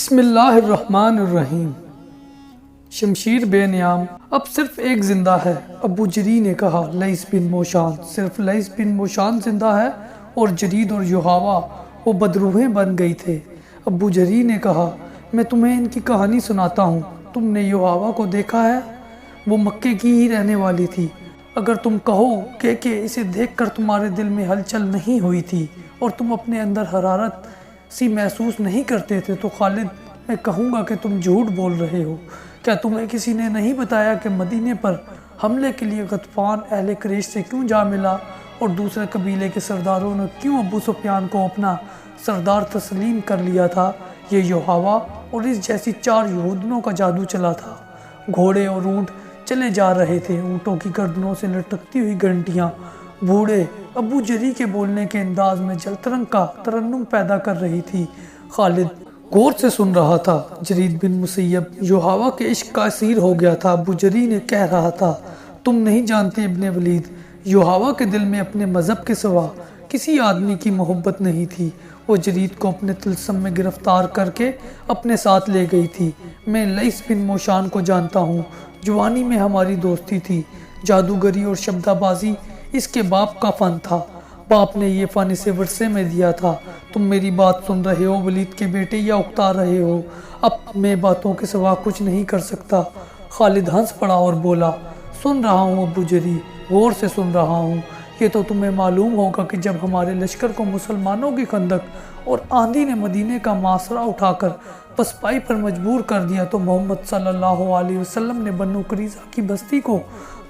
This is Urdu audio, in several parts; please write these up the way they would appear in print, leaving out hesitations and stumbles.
بسم اللہ الرحمن الرحیم۔ شمشیر بے نیام اب صرف ایک زندہ ہے، ابو جری نے کہا۔ لیث بن موشان، صرف لیث بن موشان زندہ ہے اور جرید اور یوحوا وہ بدروحیں بن گئی تھے۔ ابو جری نے کہا، میں تمہیں ان کی کہانی سناتا ہوں۔ تم نے یوحوا کو دیکھا ہے؟ وہ مکے کی ہی رہنے والی تھی۔ اگر تم کہو کہ اسے دیکھ کر تمہارے دل میں ہلچل نہیں ہوئی تھی اور تم اپنے اندر حرارت سی محسوس نہیں کرتے تھے تو خالد میں کہوں گا کہ تم جھوٹ بول رہے ہو۔ کیا تمہیں کسی نے نہیں بتایا کہ مدینے پر حملے کے لیے غطفان اہل قریش سے کیوں جا ملا اور دوسرے قبیلے کے سرداروں نے کیوں ابو سفیان کو اپنا سردار تسلیم کر لیا تھا؟ یہ یوحوا اور اس جیسی 4 یہودنوں کا جادو چلا تھا۔ گھوڑے اور اونٹ چلے جا رہے تھے، اونٹوں کی گردنوں سے لٹکتی ہوئی گھنٹیاں بوڑھے ابو جری کے بولنے کے انداز میں جلترنگ کا ترنم پیدا کر رہی تھی۔ خالد غور سے سن رہا تھا۔ جرید بن مسیب یوحوا کے عشق کا اسیر ہو گیا تھا۔ ابو جری نے کہہ رہا تھا، تم نہیں جانتے ابن ولید، یوحوا کے دل میں اپنے مذہب کے سوا کسی آدمی کی محبت نہیں تھی۔ وہ جرید کو اپنے طلسم میں گرفتار کر کے اپنے ساتھ لے گئی تھی۔ میں لیث بن موشان کو جانتا ہوں، جوانی میں ہماری دوستی تھی۔ جادوگری اور شبدہ بازی اس کے باپ کا فن تھا، باپ نے یہ فن اسے ورثے میں دیا تھا۔ تم میری بات سن رہے ہو ولید کے بیٹے یا اکتا رہے ہو؟ اب میں باتوں کے سوا کچھ نہیں کر سکتا۔ خالد ہنس پڑا اور بولا، سن رہا ہوں ابو جری، غور سے سن رہا ہوں۔ یہ تو تمہیں معلوم ہوگا کہ جب ہمارے لشکر کو مسلمانوں کی خندق اور آندھی نے مدینے کا محاصرہ اٹھا کر پسپائی پر مجبور کر دیا تو محمد صلی اللہ علیہ وسلم نے بنو قریظہ کی بستی کو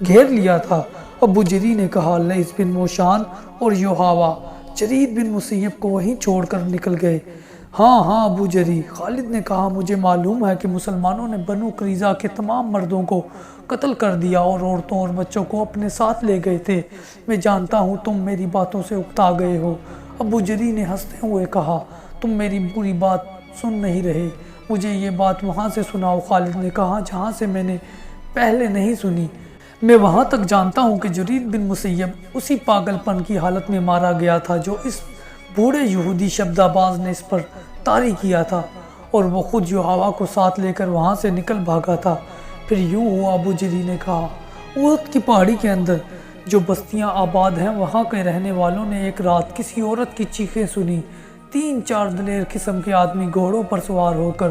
گھیر لیا تھا۔ ابو جری نے کہا۔ لیث بن موشان اور یوحوا جرید بن مسیب کو وہیں چھوڑ کر نکل گئے۔ ہاں ابو جری، خالد نے کہا، مجھے معلوم ہے کہ مسلمانوں نے بنو قریظہ کے تمام مردوں کو قتل کر دیا اور عورتوں اور بچوں کو اپنے ساتھ لے گئے تھے۔ میں جانتا ہوں تم میری باتوں سے اکتا گئے ہو۔ ابو جری نے ہنستے ہوئے کہا، تم میری پوری بات سن نہیں رہے، مجھے یہ بات وہاں سے سناؤ۔ خالد نے کہا، جہاں سے میں نے پہلے نہیں سنی۔ میں وہاں تک جانتا ہوں کہ جرید بن مسیب اسی پاگل پن کی حالت میں مارا گیا تھا جو اس بوڑھے یہودی شبدہ باز نے اس پر طاری کیا تھا، اور وہ خود یوحوا کو ساتھ لے کر وہاں سے نکل بھاگا تھا۔ پھر یوں ہوا، ابو جری نے کہا، احد کی پہاڑی کے اندر جو بستیاں آباد ہیں وہاں کے رہنے والوں نے ایک رات کسی عورت کی چیخیں سنی۔ 3-4 دلیر قسم کے آدمی گھوڑوں پر سوار ہو کر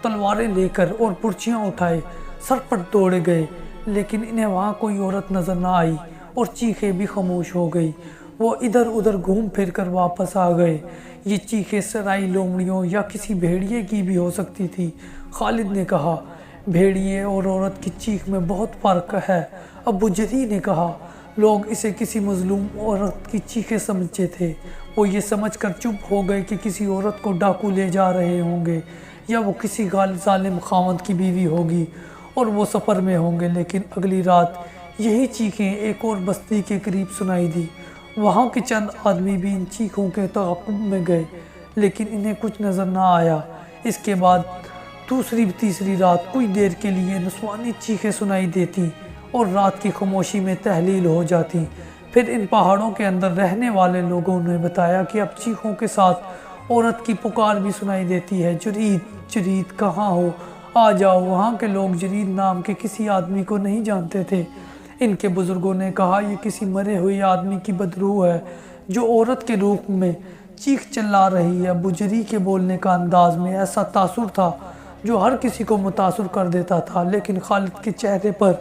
تلواریں لے کر اور پرچیاں اٹھائے سرپٹ دوڑے گئے، لیکن انہیں وہاں کوئی عورت نظر نہ آئی اور چیخیں بھی خاموش ہو گئی۔ وہ ادھر ادھر گھوم پھر کر واپس آ گئے۔ یہ چیخیں سرائی لومڑیوں یا کسی بھیڑیے کی بھی ہو سکتی تھی۔ خالد نے کہا، بھیڑیے اور عورت کی چیخ میں بہت فرق ہے۔ ابو جری نے کہا، لوگ اسے کسی مظلوم عورت کی چیخیں سمجھتے تھے۔ وہ یہ سمجھ کر چپ ہو گئے کہ کسی عورت کو ڈاکو لے جا رہے ہوں گے یا وہ کسی ظالم خاوند کی بیوی ہوگی اور وہ سفر میں ہوں گے۔ لیکن اگلی رات یہی چیخیں ایک اور بستی کے قریب سنائی دی۔ وہاں کے چند آدمی بھی ان چیخوں کے تعاقب میں گئے، لیکن انہیں کچھ نظر نہ آیا۔ اس کے بعد دوسری تیسری رات کچھ دیر کے لیے نسوانی چیخیں سنائی دیتی اور رات کی خاموشی میں تحلیل ہو جاتی۔ پھر ان پہاڑوں کے اندر رہنے والے لوگوں نے بتایا کہ اب چیخوں کے ساتھ عورت کی پکار بھی سنائی دیتی ہے، جرید جرید کہاں ہو، آ جاؤ۔ وہاں کے لوگ جرید نام کے کسی آدمی کو نہیں جانتے تھے۔ ان کے بزرگوں نے کہا، یہ کسی مرے ہوئے آدمی کی بدروح ہے جو عورت کے روپ میں چیخ چلا رہی ہے۔ ابو جری کے بولنے کا انداز میں ایسا تاثر تھا جو ہر کسی کو متاثر کر دیتا تھا، لیکن خالد کے چہرے پر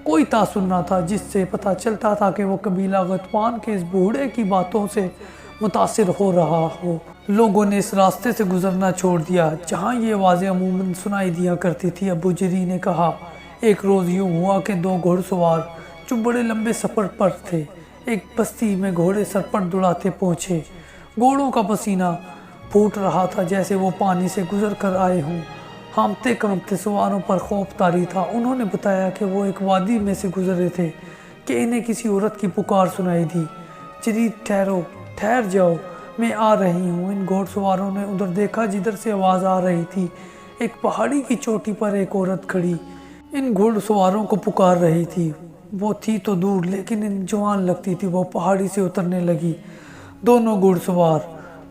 کوئی تاثر نہ تھا، جس سے پتہ چلتا تھا کہ وہ قبیلہ غطفان کے اس بوڑھے کی باتوں سے متاثر ہو رہا ہو۔ لوگوں نے اس راستے سے گزرنا چھوڑ دیا جہاں یہ آوازیں عموماً سنائی دیا کرتی تھی۔ ابو جری نے کہا، ایک روز یوں ہوا کہ 2 گھڑ سوار جو بڑے لمبے سفر پر تھے ایک بستی میں گھوڑے سرپٹ دوڑاتے پہنچے۔ گھوڑوں کا پسینہ پھوٹ رہا تھا جیسے وہ پانی سے گزر کر آئے ہوں۔ ہانپتے کانپتے سواروں پر خوف طاری تھا۔ انہوں نے بتایا کہ وہ ایک وادی میں سے گزر رہے تھے کہ انہیں کسی عورت کی پکار سنائی دی، جرید ٹھہرو، ٹھہر جاؤ، میں آ رہی ہوں۔ ان گھوڑ سواروں نے ادھر دیکھا جدھر سے آواز آ رہی تھی۔ ایک پہاڑی کی چوٹی پر ایک عورت کھڑی ان گھوڑ سواروں کو پکار رہی تھی۔ وہ تھی تو دور لیکن ان جوان لگتی تھی۔ وہ پہاڑی سے اترنے لگی۔ دونوں گھڑ سوار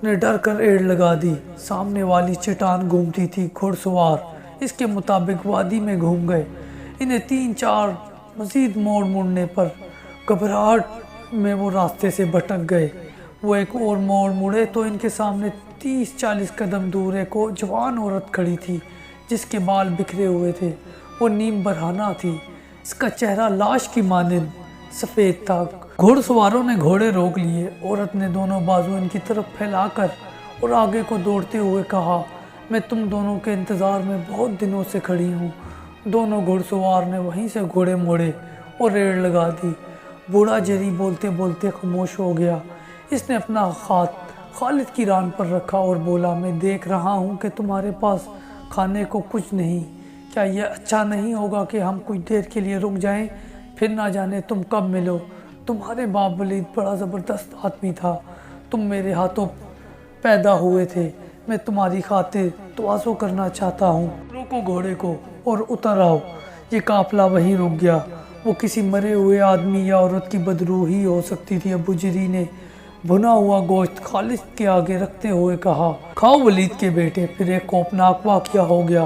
نے ڈر کر ایڑ لگا دی۔ سامنے والی چٹان گھومتی تھی۔ گھڑ سوار اس کے مطابق وادی میں گھوم گئے۔ انہیں 3-4 مزید موڑ مڑنے پر گھبراہٹ میں وہ راستے سے بھٹک گئے۔ وہ ایک اور موڑ مڑے تو ان کے سامنے 30-40 قدم دور ایک جوان عورت کھڑی تھی جس کے بال بکھرے ہوئے تھے۔ وہ نیم برہنہ تھی۔ اس کا چہرہ لاش کی مانند سفید تھا۔ گھڑ سواروں نے گھوڑے روک لیے۔ عورت نے دونوں بازو ان کی طرف پھیلا کر اور آگے کو دوڑتے ہوئے کہا، میں تم دونوں کے انتظار میں بہت دنوں سے کھڑی ہوں۔ دونوں گھڑ سوار نے وہیں سے گھوڑے موڑے اور ریڑ لگا دی۔ بوڑھا جری بولتے بولتے خاموش ہو گیا۔ اس نے اپنا ہاتھ خالد کی ران پر رکھا اور بولا، میں دیکھ رہا ہوں کہ تمہارے پاس کھانے کو کچھ نہیں۔ کیا یہ اچھا نہیں ہوگا کہ ہم کچھ دیر کے لیے رک جائیں؟ پھر نہ جانے تم کب ملو۔ تمہارے باپ ولید بڑا زبردست آدمی تھا۔ تم میرے ہاتھوں پیدا ہوئے تھے۔ میں تمہاری خاطر تواضع کرنا چاہتا ہوں۔ روکو گھوڑے کو اور اتر آؤ۔ یہ قافلہ وہیں رک گیا۔ وہ کسی مرے ہوئے آدمی یا عورت کی بدروح ہی ہو سکتی تھی۔ ابو جری نے بھنا ہوا گوشت خالد کے آگے رکھتے ہوئے کہا، کھاؤ ولید کے بیٹے۔ پھر ایک خوفناک واقعہ ہو گیا۔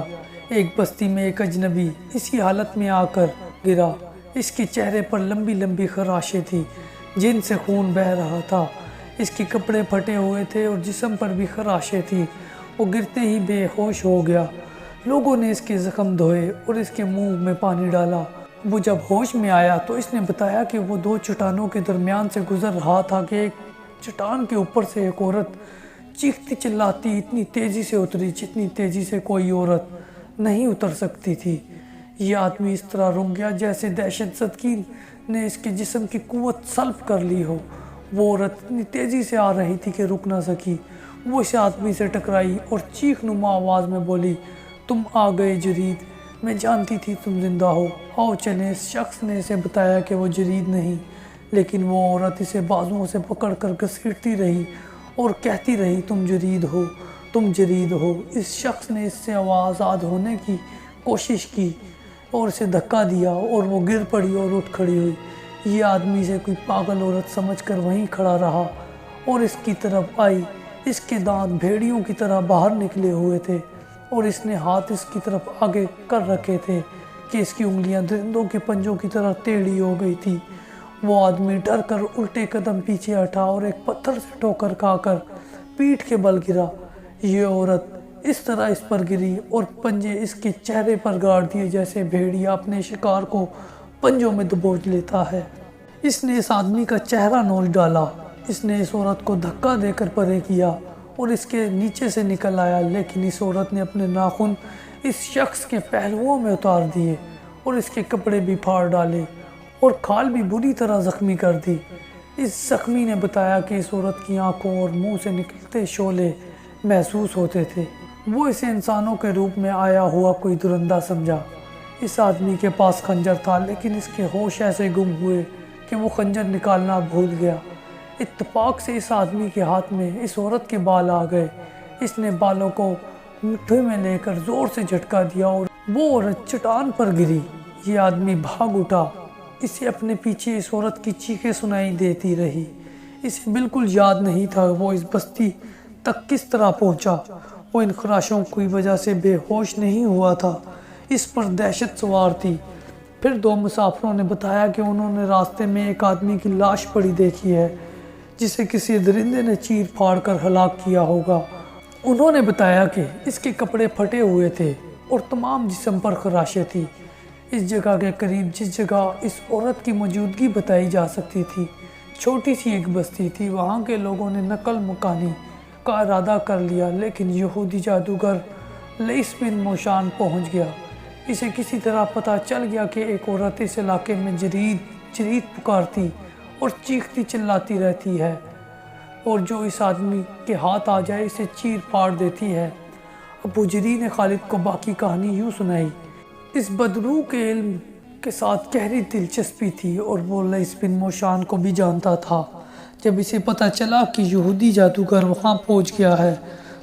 ایک بستی میں ایک اجنبی اسی حالت میں آ کر گرا۔ اس کے چہرے پر لمبی لمبی خراشیں تھیں جن سے خون بہہ رہا تھا۔ اس کے کپڑے پھٹے ہوئے تھے اور جسم پر بھی خراشیں تھیں۔ وہ گرتے ہی بے ہوش ہو گیا۔ لوگوں نے اس کے زخم دھوئے اور اس کے منہ میں پانی ڈالا۔ وہ جب ہوش میں آیا تو اس نے بتایا کہ وہ 2 چٹانوں کے درمیان سے گزر رہا تھا کہ ایک چٹان کے اوپر سے ایک عورت چیختی چلاتی اتنی تیزی سے اتری جتنی تیزی سے کوئی عورت نہیں اتر سکتی تھی۔ یہ آدمی اس طرح رک گیا جیسے دہشت زدگی نے اس کے جسم کی قوت سلب کر لی ہو۔ وہ عورت اتنی تیزی سے آ رہی تھی کہ رک نہ سکی۔ وہ اس آدمی سے ٹکرائی اور چیخ نما آواز میں بولی، تم آ گئے جرید، میں جانتی تھی تم زندہ ہو، آؤ چلیں۔ اس شخص نے اسے بتایا کہ وہ جرید نہیں، لیکن وہ عورت اسے بازوؤں سے پکڑ کر گھسیٹتی رہی اور کہتی رہی، تم جرید ہو، تم جرید ہو۔ اس شخص نے اس سے آزاد ہونے کی کوشش کی اور اسے دھکا دیا اور وہ گر پڑی اور اٹھ کھڑی ہوئی۔ یہ آدمی اسے کوئی پاگل عورت سمجھ کر وہیں کھڑا رہا اور اس کی طرف آئی۔ اس کے دانت بھیڑیوں کی طرح باہر نکلے ہوئے تھے اور اس نے ہاتھ اس کی طرف آگے کر رکھے تھے کہ اس کی انگلیاں درندوں کے پنجوں کی طرح ٹیڑھی ہو گئی تھی۔ وہ آدمی ڈر کر الٹے قدم پیچھے ہٹا اور ایک پتھر سے ٹھوکر کھا کر پیٹھ کے بل گرا۔ یہ عورت اس طرح اس پر گری اور پنجے اس کے چہرے پر گاڑ دیے جیسے بھیڑیا اپنے شکار کو پنجوں میں دبوچ لیتا ہے۔ اس نے اس آدمی کا چہرہ نوچ ڈالا۔ اس نے اس عورت کو دھکا دے کر پرے کیا اور اس کے نیچے سے نکل آیا، لیکن اس عورت نے اپنے ناخن اس شخص کے پہلوؤں میں اتار دیے اور اس کے کپڑے بھی پھاڑ ڈالے اور کھال بھی بری طرح زخمی کر دی۔ اس زخمی نے بتایا کہ اس عورت کی آنکھوں اور منہ سے نکلتے شعلے محسوس ہوتے تھے۔ وہ اسے انسانوں کے روپ میں آیا ہوا کوئی درندہ سمجھا۔ اس آدمی کے پاس خنجر تھا، لیکن اس کے ہوش ایسے گم ہوئے کہ وہ خنجر نکالنا بھول گیا۔ اتفاق سے اس آدمی کے ہاتھ میں اس عورت کے بال آ گئے۔ اس نے بالوں کو مٹھی میں لے کر زور سے جھٹکا دیا اور وہ عورت چٹان پر گری۔ یہ آدمی بھاگ اٹھا۔ اسے اپنے پیچھے اس عورت کی چیخیں سنائی دیتی رہی۔ اسے بالکل یاد نہیں تھا وہ اس بستی تک کس طرح پہنچا۔ وہ ان خراشوں کی وجہ سے بے ہوش نہیں ہوا تھا۔ اس پر دہشت سوار تھی۔ پھر 2 مسافروں نے بتایا کہ انہوں نے راستے میں ایک آدمی کی لاش پڑی دیکھی ہے جسے کسی درندے نے چیر پھاڑ کر ہلاک کیا ہوگا۔ انہوں نے بتایا کہ اس کے کپڑے پھٹے ہوئے تھے اور تمام جسم پر خراشیں تھیں۔ اس جگہ کے قریب جس جگہ اس عورت کی موجودگی بتائی جا سکتی تھی، چھوٹی سی ایک بستی تھی۔ وہاں کے لوگوں نے نقل مکانی کا ارادہ کر لیا، لیکن یہودی جادوگر لئیس بن موشان پہنچ گیا۔ اسے کسی طرح پتہ چل گیا کہ ایک عورت اس علاقے میں جرید پکارتی اور چیختی چلاتی رہتی ہے اور جو اس آدمی کے ہاتھ آ جائے اسے چیر پھاڑ دیتی ہے۔ ابو جری نے خالد کو باقی کہانی یوں سنائی۔ اس بدروح کے علم کے ساتھ گہری دلچسپی تھی اور وہ لئیس بن موشان کو بھی جانتا تھا۔ جب اسے پتہ چلا کہ یہودی جادوگر وہاں پہنچ گیا ہے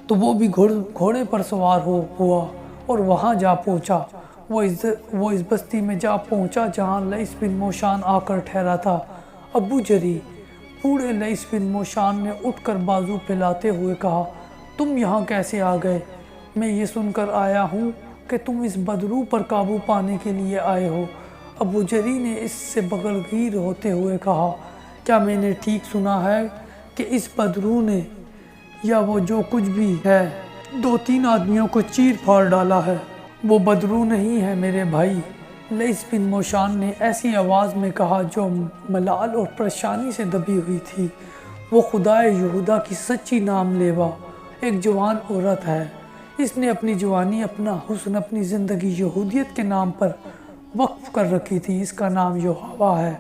تو وہ بھی گھوڑے پر سوار ہوا اور وہاں جا پہنچا۔ وہ اس بستی میں جا پہنچا جہاں لئیس بن موشان آ کر ٹھہرا تھا۔ ابو جری بوڑھے لئیس بن موشان نے اٹھ کر بازو پھیلاتے ہوئے کہا، تم یہاں کیسے آ گئے؟ میں یہ سن کر آیا ہوں کہ تم اس بدرو پر قابو پانے کے لیے آئے ہو۔ ابو جری نے اس سے بغرگیر ہوتے ہوئے کہا، کیا میں نے ٹھیک سنا ہے کہ اس بدرو نے یا وہ جو کچھ بھی ہے 2-3 آدمیوں کو چیر پھاڑ ڈالا ہے؟ وہ بدرو نہیں ہے میرے بھائی، لئیس بن موشان نے ایسی آواز میں کہا جو ملال اور پریشانی سے دبی ہوئی تھی۔ وہ خدائے یہودا کی سچی نام لیوا ایک جوان عورت ہے۔ اس نے اپنی جوانی، اپنا حسن، اپنی زندگی یہودیت کے نام پر وقف کر رکھی تھی۔ اس کا نام یوحوا ہے۔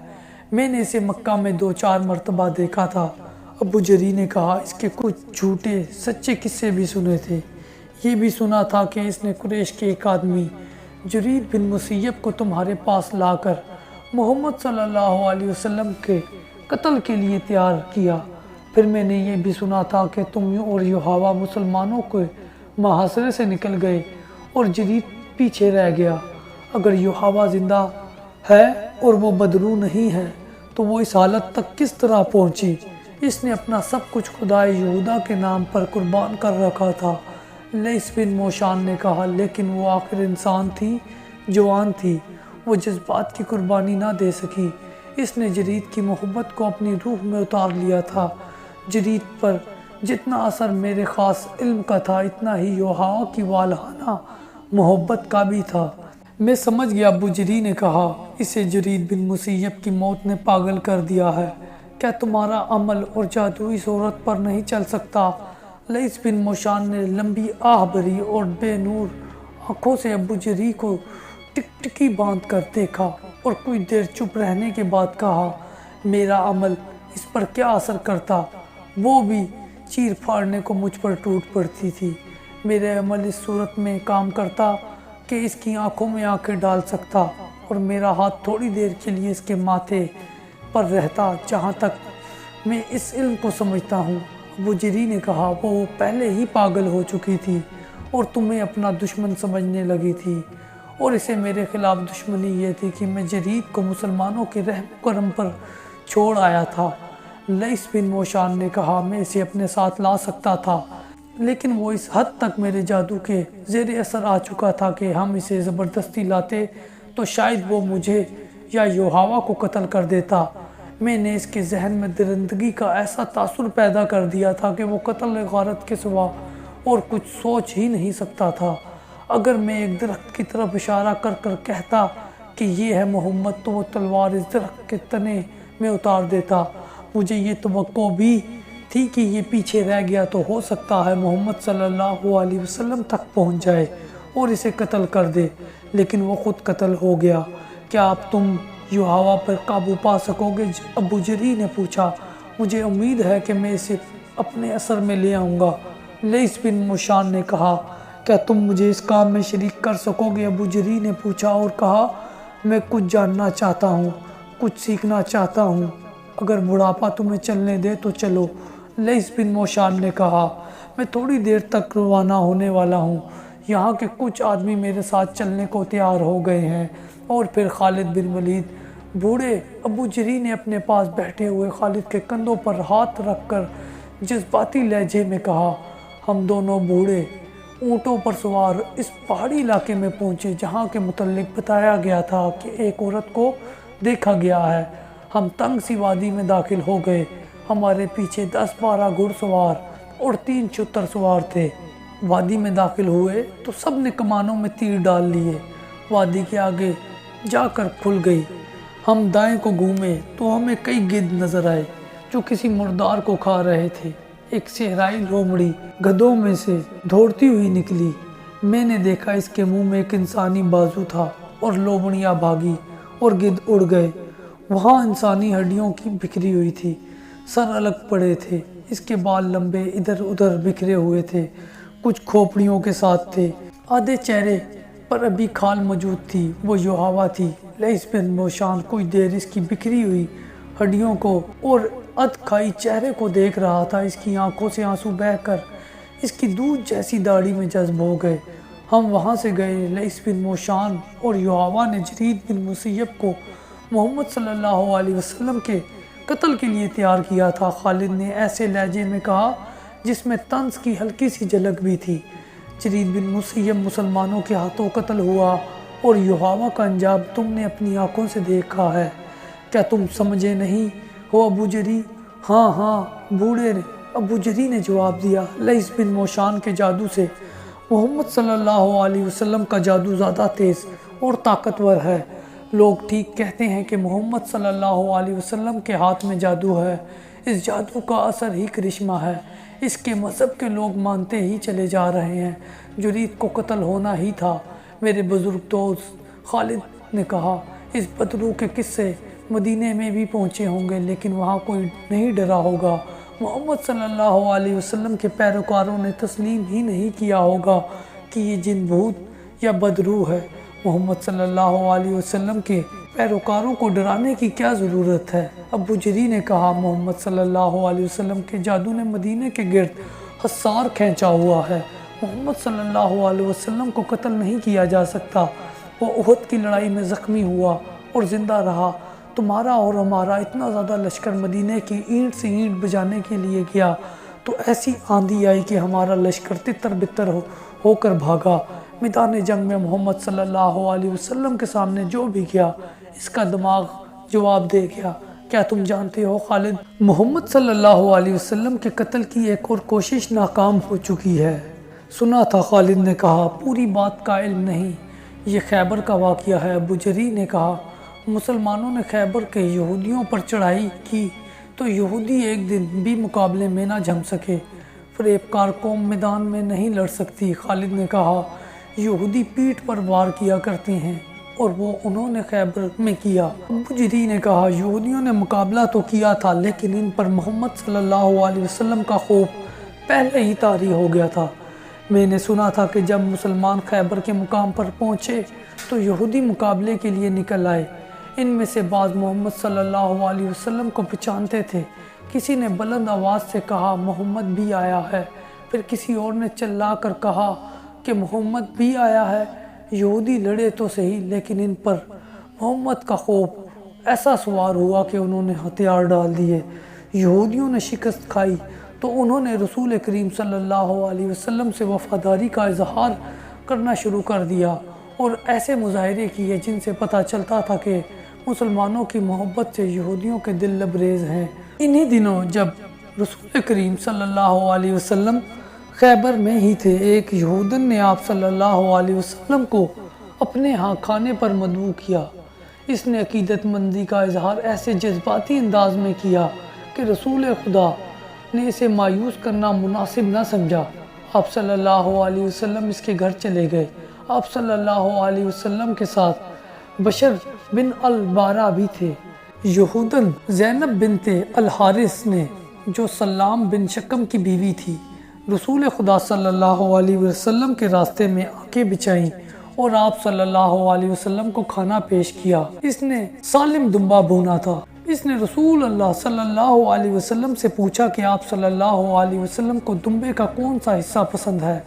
میں نے اسے مکہ میں 2-4 مرتبہ دیکھا تھا۔ ابو جری نے کہا، اس کے کچھ جھوٹے سچے قصے بھی سنے تھے۔ یہ بھی سنا تھا کہ اس نے قریش کے ایک آدمی جرید بن مسیب کو تمہارے پاس لا کر محمد صلی اللہ علیہ وسلم کے قتل کے لیے تیار کیا۔ پھر میں نے یہ بھی سنا تھا کہ تم اور یوحوا مسلمانوں کے محاصرے سے نکل گئے اور جرید پیچھے رہ گیا۔ اگر یوحوا زندہ ہے اور وہ بدرو نہیں ہے تو وہ اس حالت تک کس طرح پہنچی؟ اس نے اپنا سب کچھ خدائے یہودا کے نام پر قربان کر رکھا تھا۔ لئیس بن موشان نے کہا، لیکن وہ آخر انسان تھی، جوان تھی، وہ جذبات کی قربانی نہ دے سکی۔ اس نے جرید کی محبت کو اپنی روح میں اتار لیا تھا۔ جرید پر جتنا اثر میرے خاص علم کا تھا، اتنا ہی یوحوا کی والہانہ محبت کا بھی تھا۔ میں سمجھ گیا، ابو جری نے کہا، اسے جرید بن مسیب کی موت نے پاگل کر دیا ہے۔ کیا تمہارا عمل اور جادو اس عورت پر نہیں چل سکتا؟ لئیس بن موشان نے لمبی آہ بھری اور بے نور آنکھوں سے ابو جری کو ٹکٹکی باندھ کر دیکھا اور کچھ دیر چپ رہنے کے بعد کہا، میرا عمل اس پر کیا اثر کرتا؟ وہ بھی چیر پھاڑنے کو مجھ پر ٹوٹ پڑتی تھی۔ میرے عمل اس صورت میں کام کرتا کہ اس کی آنکھوں میں آنکھیں ڈال سکتا اور میرا ہاتھ تھوڑی دیر کے لیے اس کے ماتھے پر رہتا۔ جہاں تک میں اس علم کو سمجھتا ہوں، ابو جری نے کہا، وہ پہلے ہی پاگل ہو چکی تھی اور تمہیں اپنا دشمن سمجھنے لگی تھی، اور اسے میرے خلاف دشمنی یہ تھی کہ میں جرید کو مسلمانوں کے رحم و کرم پر چھوڑ آیا تھا۔ لئیس بن موشان نے کہا، میں اسے اپنے ساتھ لا سکتا تھا، لیکن وہ اس حد تک میرے جادو کے زیر اثر آ چکا تھا کہ ہم اسے زبردستی لاتے تو شاید وہ مجھے یا یوحوا کو قتل کر دیتا۔ میں نے اس کے ذہن میں درندگی کا ایسا تاثر پیدا کر دیا تھا کہ وہ قتل غارت کے سوا اور کچھ سوچ ہی نہیں سکتا تھا۔ اگر میں ایک درخت کی طرف اشارہ کر کر کہتا کہ یہ ہے محمد، تو وہ تلوار اس درخت کے تنے میں اتار دیتا۔ مجھے یہ توقع بھی تھی کہ یہ پیچھے رہ گیا تو ہو سکتا ہے محمد صلی اللہ علیہ وسلم تک پہنچ جائے اور اسے قتل کر دے، لیکن وہ خود قتل ہو گیا۔ کیا اب تم یوحوا پر قابو پا سکو گے؟ ابو جری نے پوچھا۔ مجھے امید ہے کہ میں اسے اپنے اثر میں لے آؤں گا، لئیس بن موشان نے کہا۔ کیا تم مجھے اس کام میں شریک کر سکو گے؟ ابو جری نے پوچھا اور کہا، میں کچھ جاننا چاہتا ہوں، کچھ سیکھنا چاہتا ہوں۔ اگر بڑھاپا تمہیں چلنے دے تو چلو، لئیس بن موشان نے کہا۔ میں تھوڑی دیر تک روانہ ہونے والا ہوں۔ یہاں کے کچھ آدمی میرے ساتھ چلنے کو تیار ہو گئے ہیں۔ اور پھر خالد بن ولید، بوڑھے ابو جری نے اپنے پاس بیٹھے ہوئے خالد کے کندھوں پر ہاتھ رکھ کر جذباتی لہجے میں کہا، ہم دونوں بوڑھے اونٹوں پر سوار اس پہاڑی علاقے میں پہنچے جہاں کے متعلق بتایا گیا تھا کہ ایک عورت کو دیکھا گیا ہے۔ ہم تنگ سی وادی میں داخل ہو گئے۔ ہمارے پیچھے 10-12 گھڑ سوار اور 3 چتر سوار تھے۔ وادی میں داخل ہوئے تو سب نے کمانوں میں تیر ڈال لیے۔ وادی کے آگے جا کر کھل گئی۔ ہم دائیں کو گھومے تو ہمیں کئی گدھ نظر آئے جو کسی مردار کو کھا رہے تھے۔ ایک صحرائی لومڑی گدھوں میں سے دوڑتی ہوئی نکلی۔ میں نے دیکھا اس کے منہ میں ایک انسانی بازو تھا اور لومڑیاں بھاگی اور گدھ اڑ گئے۔ وہاں انسانی ہڈیوں کی بکھری ہوئی تھی، سر الگ پڑے تھے، اس کے بال لمبے ادھر ادھر بکھرے ہوئے تھے، کچھ کھوپڑیوں کے ساتھ تھے، آدھے چہرے پر ابھی کھال موجود تھی۔ وہ یوحوا تھی۔ لئیس بن موشان کچھ دیر اس کی بکھری ہوئی ہڈیوں کو اور ادھ کھائی چہرے کو دیکھ رہا تھا۔ اس کی آنکھوں سے آنسو بہہ کر اس کی دودھ جیسی داڑھی میں جذب ہو گئے۔ ہم وہاں سے گئے۔ لئیس بن موشان اور یوحوا نے جرید بن مسیب کو محمد صلی اللہ علیہ وسلم کے قتل کے لیے تیار کیا تھا۔ خالد نے ایسے لہجے میں کہا جس میں طنز کی ہلکی سی جھلک بھی تھی۔ جرید بن مسیب مسلمانوں کے ہاتھوں قتل ہوا اور یحاوہ کا انجام تم نے اپنی آنکھوں سے دیکھا ہے، کیا تم سمجھے نہیں ہو ابو جری؟ ہاں ہاں، بوڑھے ابو جری نے جواب دیا۔ لیث بن موشان کے جادو سے محمد صلی اللہ علیہ وسلم کا جادو زیادہ تیز اور طاقتور ہے۔ لوگ ٹھیک کہتے ہیں کہ محمد صلی اللہ علیہ وسلم کے ہاتھ میں جادو ہے۔ اس جادو کا اثر ہی کرشمہ ہے، اس کے مذہب کے لوگ مانتے ہی چلے جا رہے ہیں۔ جرید کو قتل ہونا ہی تھا میرے بزرگ دوست، خالد نے کہا۔ اس بدرو کے قصے مدینے میں بھی پہنچے ہوں گے، لیکن وہاں کوئی نہیں ڈرا ہوگا۔ محمد صلی اللہ علیہ وسلم کے پیروکاروں نے تسلیم ہی نہیں کیا ہوگا کہ یہ جن بھوت یا بدروح ہے۔ محمد صلی اللہ علیہ وسلم کے پیروکاروں کو ڈرانے کی کیا ضرورت ہے؟ ابو جری نے کہا، محمد صلی اللہ علیہ وسلم کے جادو نے مدینے کے گرد حصار کھینچا ہوا ہے۔ محمد صلی اللہ علیہ وسلم کو قتل نہیں کیا جا سکتا۔ وہ احد کی لڑائی میں زخمی ہوا اور زندہ رہا۔ تمہارا اور ہمارا اتنا زیادہ لشکر مدینے کی اینٹ سے اینٹ بجانے کے لیے گیا تو ایسی آندھی آئی کہ ہمارا لشکر تتر بتر ہو کر بھاگا۔ میدان جنگ میں محمد صلی اللہ علیہ وسلم کے سامنے جو بھی گیا اس کا دماغ جواب دے گیا۔ کیا تم جانتے ہو خالد، محمد صلی اللہ علیہ وسلم کے قتل کی ایک اور کوشش ناکام ہو چکی ہے؟ سنا تھا، خالد نے کہا، پوری بات کا علم نہیں۔ یہ خیبر کا واقعہ ہے، ابو جری نے کہا۔ مسلمانوں نے خیبر کے یہودیوں پر چڑھائی کی تو یہودی ایک دن بھی مقابلے میں نہ جم سکے۔ فریب کار قوم میدان میں نہیں لڑ سکتی، خالد نے کہا۔ یہودی پیٹھ پر وار کیا کرتے ہیں اور وہ انہوں نے خیبر میں کیا۔ ابو جری نے کہا، یہودیوں نے مقابلہ تو کیا تھا لیکن ان پر محمد صلی اللہ علیہ وسلم کا خوف پہلے ہی طاری ہو گیا تھا۔ میں نے سنا تھا کہ جب مسلمان خیبر کے مقام پر پہنچے تو یہودی مقابلے کے لیے نکل آئے۔ ان میں سے بعض محمد صلی اللہ علیہ وسلم کو پہچانتے تھے۔ کسی نے بلند آواز سے کہا، محمد بھی آیا ہے۔ پھر کسی اور نے چلا کر کہا کہ محمد بھی آیا ہے۔ یہودی لڑے تو صحیح لیکن ان پر محمد کا خوف ایسا سوار ہوا کہ انہوں نے ہتھیار ڈال دیے۔ یہودیوں نے شکست کھائی تو انہوں نے رسول کریم صلی اللہ علیہ وسلم سے وفاداری کا اظہار کرنا شروع کر دیا اور ایسے مظاہرے کیے جن سے پتہ چلتا تھا کہ مسلمانوں کی محبت سے یہودیوں کے دل لبریز ہیں۔ انہی دنوں جب رسول کریم صلی اللہ علیہ وسلم خیبر میں ہی تھے، ایک یہودن نے آپ صلی اللہ علیہ وسلم کو اپنے ہاں کھانے پر مدعو کیا۔ اس نے عقیدت مندی کا اظہار ایسے جذباتی انداز میں کیا کہ رسول خدا نے اسے مایوس کرنا مناسب نہ سمجھا۔ آپ صلی اللہ علیہ وسلم اس کے گھر چلے گئے۔ آپ صلی اللہ علیہ وسلم کے ساتھ بشر بن البارہ بھی تھے۔ یہودن زینب بنت الحارث نے جو سلام بن شکم کی بیوی تھی، رسول خدا صلی اللہ علیہ وسلم کے راستے میں آنکھیں بچھائیں اور آپ صلی اللہ علیہ وسلم کو کھانا پیش کیا۔ اس نے سالم دمبا بھونا تھا۔ اس نے رسول اللہ صلی اللہ علیہ وسلم سے پوچھا کہ آپ صلی اللہ علیہ وسلم کو دمبے کا کون سا حصہ پسند ہے۔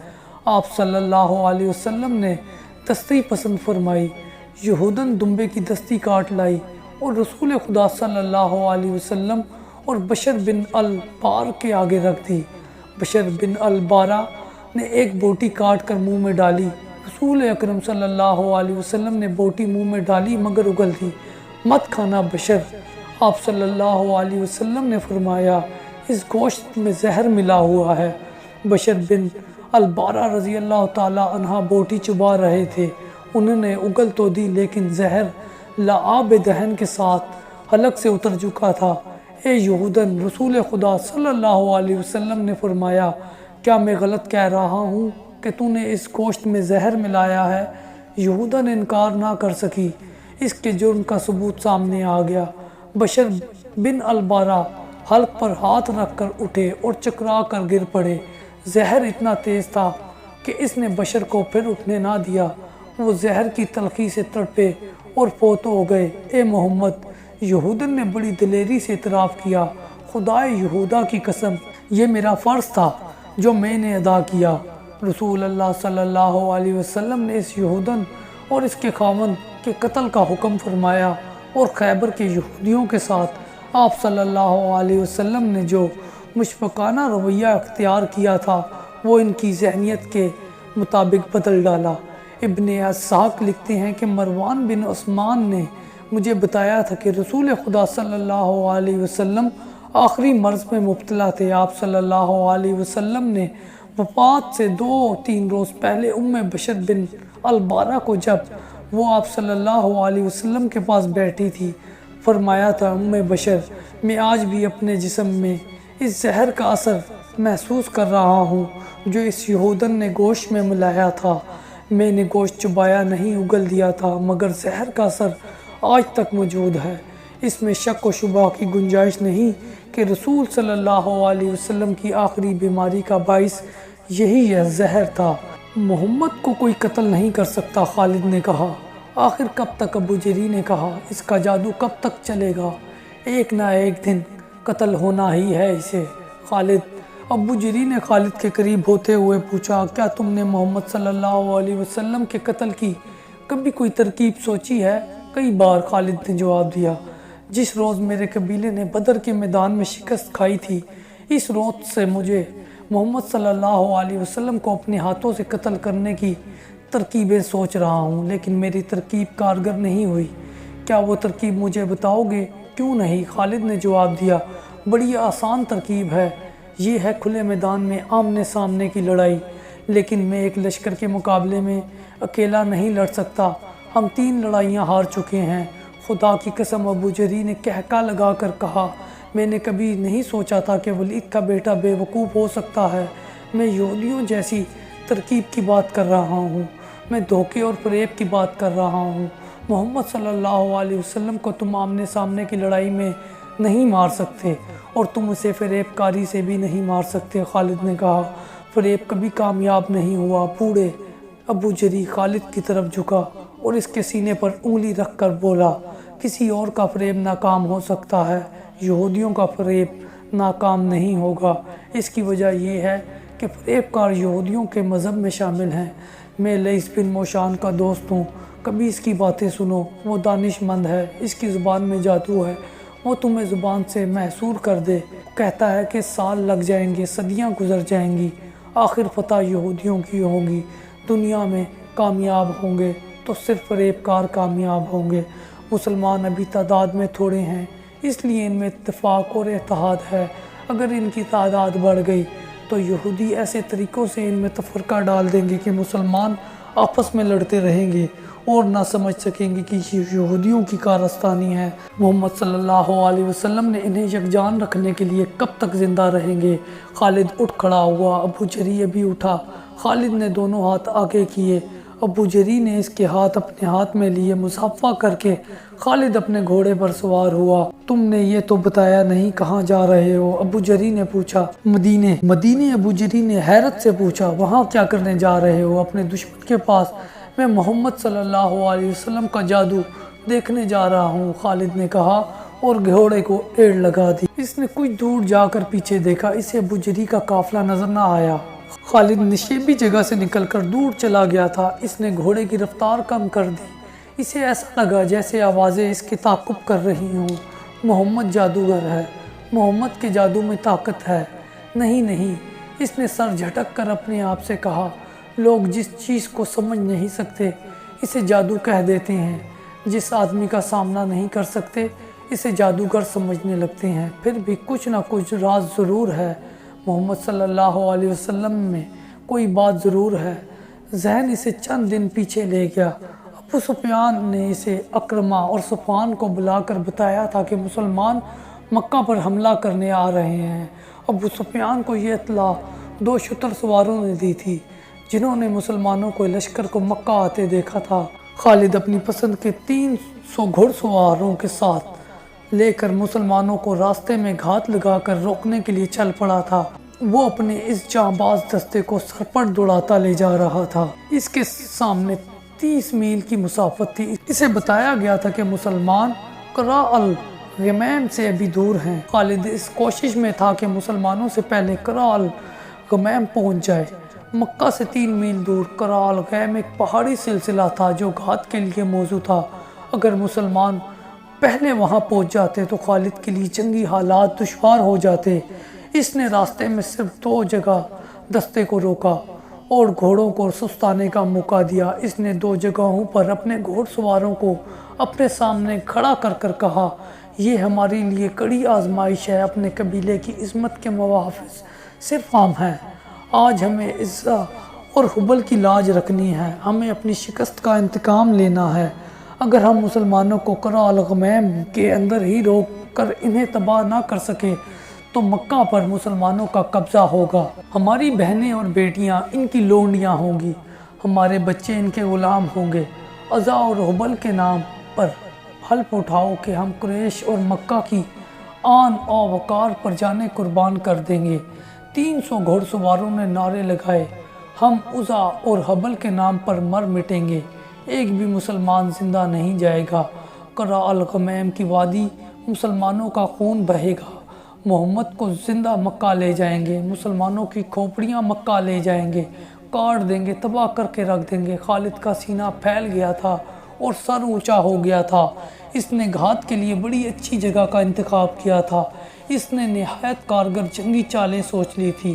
آپ صلی اللہ علیہ وسلم نے دستی پسند فرمائی۔ یہودن دمبے کی دستی کاٹ لائی اور رسول خدا صلی اللہ علیہ وسلم اور بشر بن البار کے آگے رکھ دی۔ بشر بن البارہ نے ایک بوٹی کاٹ کر منہ میں ڈالی۔ رسول اکرم صلی اللہ علیہ وسلم نے بوٹی منہ میں ڈالی مگر اگل دی۔ مت کھانا بشر۔ آپ صلی اللہ علیہ وسلم نے فرمایا، اس گوشت میں زہر ملا ہوا ہے۔ بشر بن البارہ رضی اللہ تعالی عنہ بوٹی چبا رہے تھے۔ انہوں نے اگل تو دی لیکن زہر لعاب دہن کے ساتھ حلق سے اتر چکا تھا۔ اے یہودن، رسول خدا صلی اللہ علیہ وسلم نے فرمایا، کیا میں غلط کہہ رہا ہوں کہ تو نے اس گوشت میں زہر ملایا ہے؟ یہودن انکار نہ کر سکی۔ اس کے جرم کا ثبوت سامنے آ گیا۔ بشر بن البارہ حلق پر ہاتھ رکھ کر اٹھے اور چکرا کر گر پڑے۔ زہر اتنا تیز تھا کہ اس نے بشر کو پھر اٹھنے نہ دیا۔ وہ زہر کی تلخی سے تڑپے اور فوت ہو گئے۔ اے محمد، یہودن نے بڑی دلیری سے اعتراف کیا، خدائے یہودا کی قسم، یہ میرا فرض تھا جو میں نے ادا کیا۔ رسول اللہ صلی اللہ علیہ وسلم نے اس یہودن اور اس کے خاوند کے قتل کا حکم فرمایا اور خیبر کے یہودیوں کے ساتھ آپ صلی اللہ علیہ وسلم نے جو مشفقانہ رویہ اختیار کیا تھا وہ ان کی ذہنیت کے مطابق بدل ڈالا۔ ابن اسحاق لکھتے ہیں کہ مروان بن عثمان نے مجھے بتایا تھا کہ رسول خدا صلی اللہ علیہ وسلم آخری مرض میں مبتلا تھے۔ آپ صلی اللہ علیہ وسلم نے وفات سے 2-3 روز پہلے بشر بن البارہ کو جب وہ آپ صلی اللہ علیہ وسلم کے پاس بیٹھی تھی فرمایا تھا، بشر، میں آج بھی اپنے جسم میں اس زہر کا اثر محسوس کر رہا ہوں جو اس یہودن نے گوشت میں ملایا تھا۔ میں نے گوشت چبایا نہیں، اگل دیا تھا، مگر زہر کا اثر آج تک موجود ہے۔ اس میں شک و شبہ کی گنجائش نہیں کہ رسول صلی اللہ علیہ وسلم کی آخری بیماری کا باعث یہی زہر تھا۔ محمد کو کوئی قتل نہیں کر سکتا، خالد نے کہا۔ آخر کب تک؟ ابو جری نے کہا۔ اس کا جادو کب تک چلے گا؟ ایک نہ ایک دن قتل ہونا ہی ہے اسے، خالد۔ ابو جری نے خالد کے قریب ہوتے ہوئے پوچھا، کیا تم نے محمد صلی اللہ علیہ وسلم کے قتل کی کبھی کوئی ترکیب سوچی ہے؟ کئی بار، خالد نے جواب دیا۔ جس روز میرے قبیلے نے بدر کے میدان میں شکست کھائی تھی، اس روز سے مجھے محمد صلی اللہ علیہ وسلم کو اپنے ہاتھوں سے قتل کرنے کی ترکیبیں سوچ رہا ہوں، لیکن میری ترکیب کارگر نہیں ہوئی۔ کیا وہ ترکیب مجھے بتاؤ گے؟ کیوں نہیں، خالد نے جواب دیا۔ بڑی آسان ترکیب ہے، یہ ہے کھلے میدان میں آمنے سامنے کی لڑائی، لیکن میں ایک لشکر کے مقابلے میں اکیلا نہیں لڑ سکتا۔ ہم 3 لڑائیاں ہار چکے ہیں۔ خدا کی قسم، ابو جری نے کہکا لگا کر کہا، میں نے کبھی نہیں سوچا تھا کہ ولید کا بیٹا بے وقوف ہو سکتا ہے۔ میں یہودیوں جیسی ترکیب کی بات کر رہا ہوں، میں دھوکے اور فریب کی بات کر رہا ہوں۔ محمد صلی اللہ علیہ وسلم کو تم آمنے سامنے کی لڑائی میں نہیں مار سکتے، اور تم اسے فریب کاری سے بھی نہیں مار سکتے، خالد نے کہا۔ فریب کبھی کامیاب نہیں ہوا، بوڑھے۔ ابو جری خالد کی طرف جھکا اور اس کے سینے پر انگلی رکھ کر بولا، کسی اور کا فریب ناکام ہو سکتا ہے، یہودیوں کا فریب ناکام نہیں ہوگا۔ اس کی وجہ یہ ہے کہ فریب کار یہودیوں کے مذہب میں شامل ہیں۔ میں لیث بن موشان کا دوست ہوں، کبھی اس کی باتیں سنو، وہ دانش مند ہے، اس کی زبان میں جادو ہے، وہ تمہیں زبان سے محصور کر دے۔ کہتا ہے کہ سال لگ جائیں گے، صدیاں گزر جائیں گی، آخر فتح یہودیوں کی ہوگی۔ دنیا میں کامیاب ہوں گے تو صرف فریب کار کامیاب ہوں گے۔ مسلمان ابھی تعداد میں تھوڑے ہیں، اس لیے ان میں اتفاق اور اتحاد ہے۔ اگر ان کی تعداد بڑھ گئی تو یہودی ایسے طریقوں سے ان میں تفرقہ ڈال دیں گے کہ مسلمان آپس میں لڑتے رہیں گے اور نہ سمجھ سکیں گے کہ یہ یہودیوں کی کارستانی ہے۔ محمد صلی اللہ علیہ وسلم نے انہیں یکجان رکھنے کے لیے کب تک زندہ رہیں گے؟ خالد اٹھ کھڑا ہوا، ابو جری بھی اٹھا۔ خالد نے دونوں ہاتھ آگے کیے، ابو جری نے اس کے ہاتھ اپنے ہاتھ میں لیے، مصافحہ کر کے خالد اپنے گھوڑے پر سوار ہوا۔ تم نے یہ تو بتایا نہیں، کہاں جا رہے ہو؟ ابو جری نے پوچھا۔ مدینے، ابو جری نے حیرت سے پوچھا۔ وہاں کیا کرنے جا رہے ہو؟ اپنے دشمن کے پاس۔ میں محمد صلی اللہ علیہ وسلم کا جادو دیکھنے جا رہا ہوں، خالد نے کہا اور گھوڑے کو ایڑ لگا دی۔ اس نے کچھ دور جا کر پیچھے دیکھا، اسے ابو جری کا قافلہ نظر نہ آیا۔ خالد نشیبی جگہ سے نکل کر دور چلا گیا تھا۔ اس نے گھوڑے کی رفتار کم کر دی، اسے ایسا لگا جیسے آوازیں اس کے تعاقب کر رہی ہوں۔ محمد جادوگر ہے، محمد کے جادو میں طاقت ہے۔ نہیں، اس نے سر جھٹک کر اپنے آپ سے کہا، لوگ جس چیز کو سمجھ نہیں سکتے اسے جادو کہہ دیتے ہیں، جس آدمی کا سامنا نہیں کر سکتے اسے جادوگر سمجھنے لگتے ہیں۔ پھر بھی کچھ نہ کچھ راز ضرور ہے، محمد صلی اللہ علیہ وسلم میں کوئی بات ضرور ہے۔ ذہن اسے چند دن پیچھے لے گیا۔ ابو سفیان نے اسے اکرمہ اور صفوان کو بلا کر بتایا تھا کہ مسلمان مکہ پر حملہ کرنے آ رہے ہیں۔ ابو سفیان کو یہ اطلاع 2 شتر سواروں نے دی تھی جنہوں نے مسلمانوں کو لشکر کو مکہ آتے دیکھا تھا۔ خالد اپنی پسند کے 300 گھڑ سواروں کے ساتھ لے کر مسلمانوں کو راستے میں گھات لگا کر روکنے کے لیے چل پڑا تھا۔ وہ اپنے اس جانباز دستے کو سر پر دوڑاتا لے جا رہا تھا۔ اس کے سامنے 30 میل کی مسافت تھی۔ اسے بتایا گیا تھا کہ مسلمان قرہ الغمیم سے ابھی دور ہیں۔ خالد اس کوشش میں تھا کہ مسلمانوں سے پہلے قرہ الغمیم پہنچ جائے۔ مکہ سے 3 میل دور قرہ الغمیم ایک پہاڑی سلسلہ تھا جو گھات کے لیے موزوں تھا۔ اگر مسلمان پہلے وہاں پہنچ جاتے تو خالد کے لیے جنگی حالات دشوار ہو جاتے۔ اس نے راستے میں صرف 2 جگہ دستے کو روکا اور گھوڑوں کو سستانے کا موقع دیا۔ اس نے 2 جگہوں پر اپنے گھوڑ سواروں کو اپنے سامنے کھڑا کر کر کہا، یہ ہمارے لیے کڑی آزمائش ہے، اپنے قبیلے کی عظمت کے محافظ صرف ہم ہیں۔ آج ہمیں عزا اور حبل کی لاج رکھنی ہے، ہمیں اپنی شکست کا انتقام لینا ہے۔ اگر ہم مسلمانوں کو قرہ الغمیم کے اندر ہی روک کر انہیں تباہ نہ کر سکے تو مکہ پر مسلمانوں کا قبضہ ہوگا۔ ہماری بہنیں اور بیٹیاں ان کی لونڈیاں ہوں گی، ہمارے بچے ان کے غلام ہوں گے۔ عزا اور حبل کے نام پر حلف اٹھاؤ کہ ہم قریش اور مکہ کی آن و وقار پر جانیں قربان کر دیں گے۔ 300 گھوڑ سواروں نے نعرے لگائے، ہم عزا اور حبل کے نام پر مر مٹیں گے، ایک بھی مسلمان زندہ نہیں جائے گا۔ قرہ الغمیم کی وادی مسلمانوں کا خون بہے گا، محمد کو زندہ مکہ لے جائیں گے، مسلمانوں کی کھوپڑیاں مکہ لے جائیں گے، کاٹ دیں گے، تباہ کر کے رکھ دیں گے۔ خالد کا سینہ پھیل گیا تھا اور سر اونچا ہو گیا تھا۔ اس نے گھات کے لیے بڑی اچھی جگہ کا انتخاب کیا تھا۔ اس نے نہایت کارگر جنگی چالیں سوچ لی تھی۔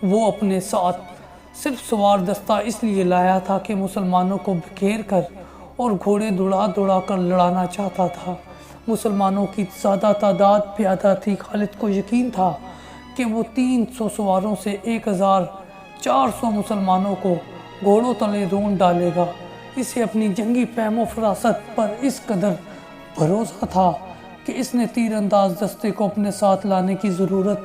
وہ اپنے ساتھ صرف سوار دستہ اس لیے لایا تھا کہ مسلمانوں کو بکھیر کر اور گھوڑے دوڑا دوڑا کر لڑانا چاہتا تھا۔ مسلمانوں کی زیادہ تعداد پیادہ تھی۔ خالد کو یقین تھا کہ وہ 300 سواروں سے 1400 مسلمانوں کو گھوڑوں تلے رون ڈالے گا۔ اسے اپنی جنگی فہم و فراست پر اس قدر بھروسہ تھا کہ اس نے تیر انداز دستے کو اپنے ساتھ لانے کی ضرورت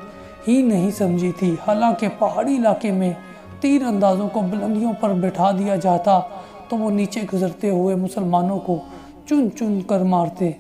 ہی نہیں سمجھی تھی۔ حالانکہ پہاڑی علاقے میں تیر اندازوں کو بلندیوں پر بٹھا دیا جاتا تو وہ نیچے گزرتے ہوئے مسلمانوں کو چن چن کر مارتے۔